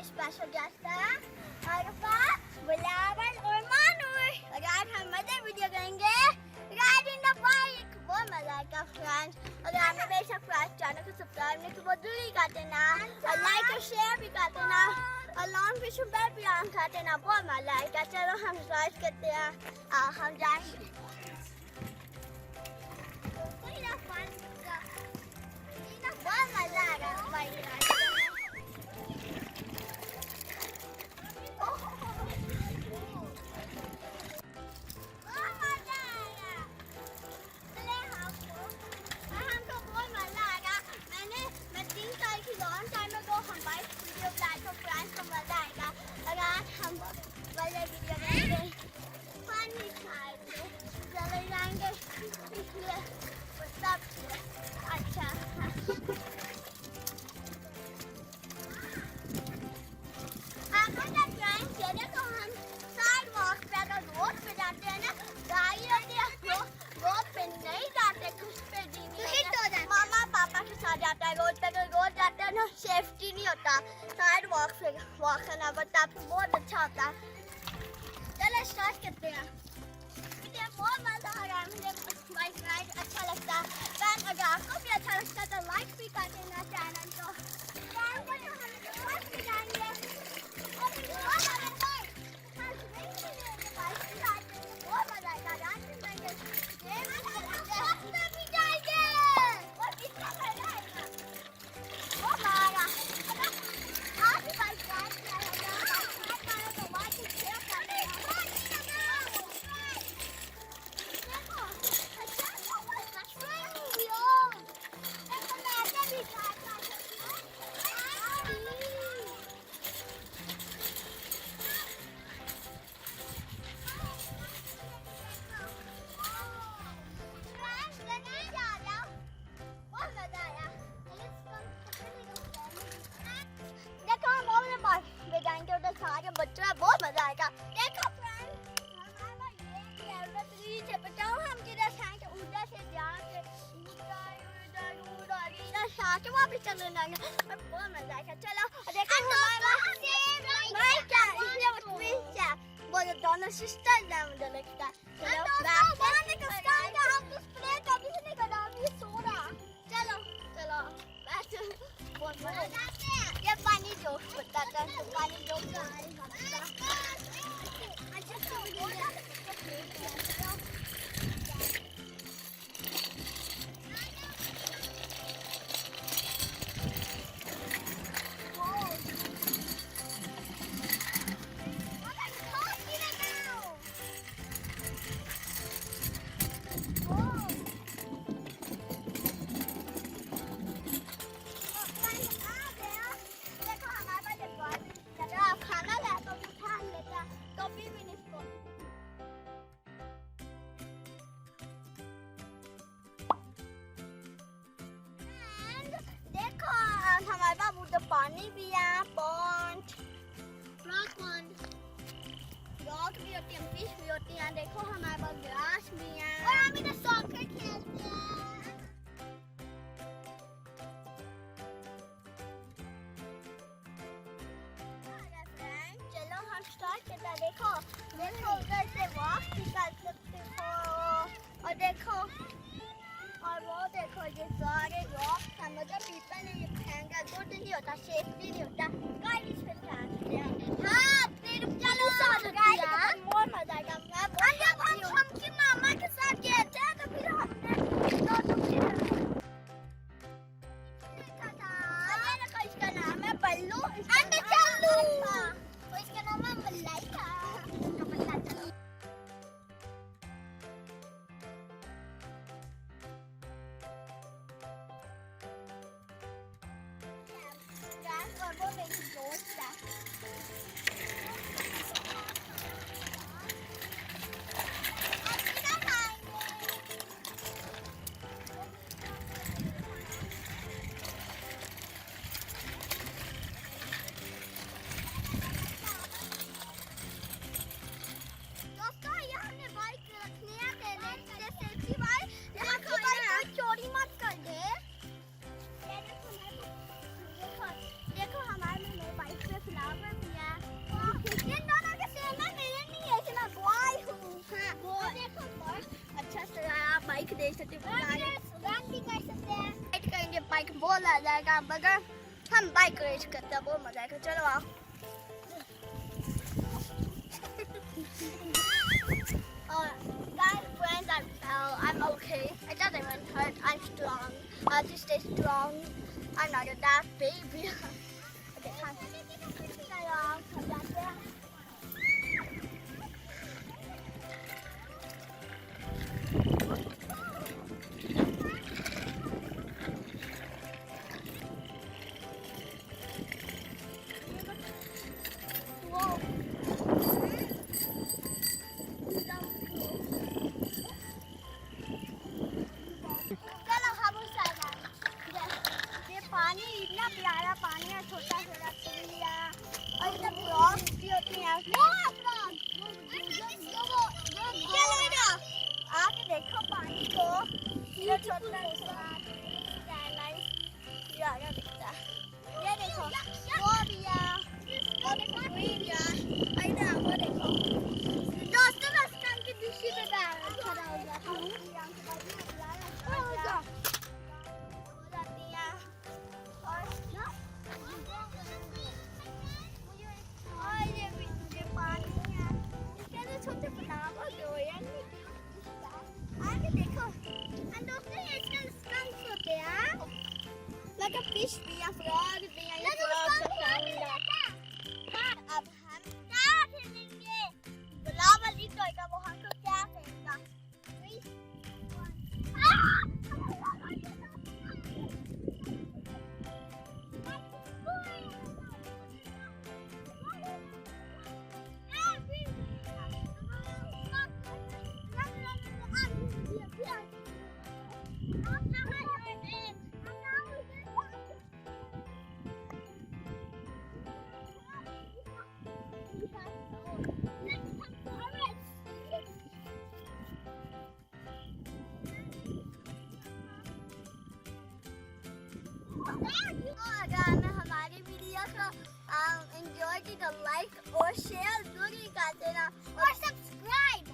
today's special guest है अरफा, बिलावल और मानूर। और आज हम मजे वीडियो करेंगे राइडिंग द बाइक। बहुत मजा आएगा फ्रेंड्स। और आपने मेरे साथ फ्रेंड्स चैनल को सब्सक्राइब नहीं तो जरूर कर देना और लाइक और शेयर भी कर देना और लॉन्ग फिश बेल भी ऑन कर देना। बहुत मजा आएगा। चलो हम स्टार्ट करते हैं। हम जाएंगे। बहुत मजा आएगा बाइक राइड करने। सेफ्टी नहीं होता साइड वॉक करना पड़ता बहुत अच्छा होता। चलो स्टार्ट करते हैं। मुझे बहुत मजा आ रहा है। मुझे बाइक राइड अच्छा लगता है। फ्रेंड अगर आपको भी अच्छा लगता है तो लाइक भी कर देना चैनल को। बच्चा बहुत मजा आएगा। देखो फ्रेंड हम किधर से उधर से जाके उधर वापस चले जाएंगे। बहुत मजा आएगा। चलो देखो वो दोनों सिस्टर है मुझे लगता है। चलो चलो चलो बहुत मजा। ये पानी जोक बताता है। पानी जोक हमारे पास उधर पानी भी है। पॉन्ड रॉक भी होती है, फिश भी होती है। देखो हमारे पास ग्रास भी है और हम इधर सॉकर खेलते हैं। चलो हम स्टार्ट करते हैं। देखो उधर से वॉक भी कर सकते हो और देखो और वो देखो ये सारे रॉक मतलब पीपल नहीं फेंका गुड नहीं होता, सेफ्टी नहीं होता। गाइस फिर हाँ फिर चलो गाइस बहुत मजा आएगा। हम की मामा के साथ गए थे तो फिर हमने इसका नाम है बल्लू। इसका नाम है मलाइका। वो मेरी दोस्त है। बहुत आ जाएगा मगर हम बाइक रेस करते हैं, बहुत मजा आएगा। चलो आओ। Guys, friends, I'm okay. It doesn't even hurt. I'm strong. I'll just stay strong. I'm not a that baby. Okay, come. Chalo, हम जाते हैं। चलो हम उस साइड आए। ये पानी इतना प्यारा पानी है, छोटा छोटा चिड़िया और इधर फ्रॉग्स भी होती हैं। चलो इधर आके देखो पानी को। ये छोटा छोटा ये आगे दिखता है। ये देखो वो भी है, वो देखो ग्रीन है। इधर वो देखो दोस्तों, मैं स्टैंड की दूसरी पे खड़ा हो जाता हूँ। Like a fish भी है, frog भी है, ये frog का sound है। अब हम क्या खेलेंगे? गुलाब अली टॉयगा वो हमको क्या कहेगा? 3, अगर हमारी वीडियो को एंजॉय की तो लाइक और शेयर जरूर कर देना और सब्सक्राइब